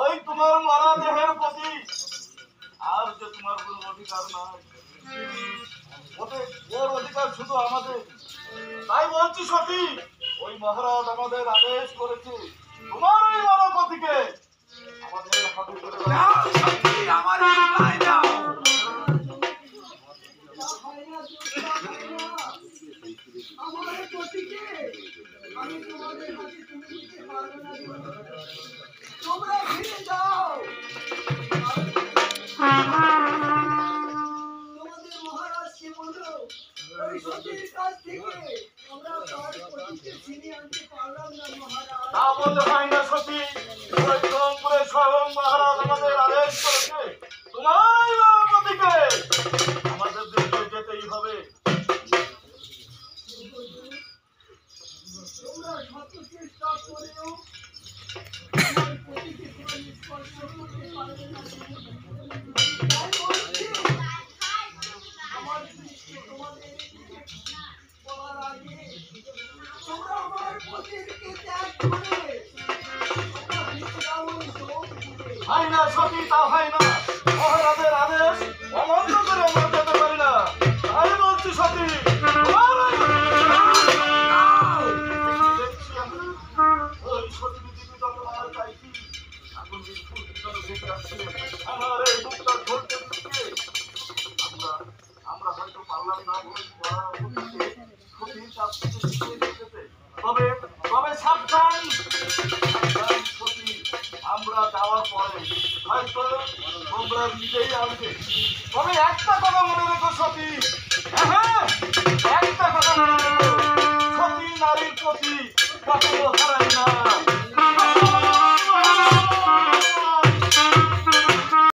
ওই তোমার মারা দেহের প্রতি আর যে তোমার কোনো অধিকার নাই, ওর অধিকার শুধু আমাদের। তাই বলছি সতী, ওই মহারাজ আমাদের আদেশ করেছে তোমার ওই মানবপতিকে আমাদের হাতে তুলে দাও। তোমরা ফিরে যাও, তোমাদের মহারাজকে বলো ওই সতীর কাছ থেকে আমরা তার পতিকে ছিনিয়ে আনতে পারলাম না মহারাজ। তা বলতে হয় না সতী, ওই রংপুরে স্বয়ং মহারাজ আমাদের আদেশ করেছে তোমার ওই মানবপতিকে আমাদের দেশে যেতেই হবে। তোমরা শত চেষ্টা করেও হয় না সতী, তা হয় না। মহারাজের আদেশ অমান্য করে আমরা যেতে পারি না। তাই বলছি সতী, ওই সতী পৃথিবী যতবার চাইছি আগুন ভেসে আসছে আমার এই বুকটা ধরতে দিচ্ছে। আমরা হয়তো পারলাম না সতীর কাছ থেকে শিখিয়ে দিতে, তবে তবে সাবধান সতী, আমরা যাওয়ার পরে হয়তো তোমরা নিজেই আসবে। তবে একটা কথা মনে রেখো সতী, হ্যাঁ একটা কথা মনে রেখো, সতী নারীর প্রতি কখনো হারাই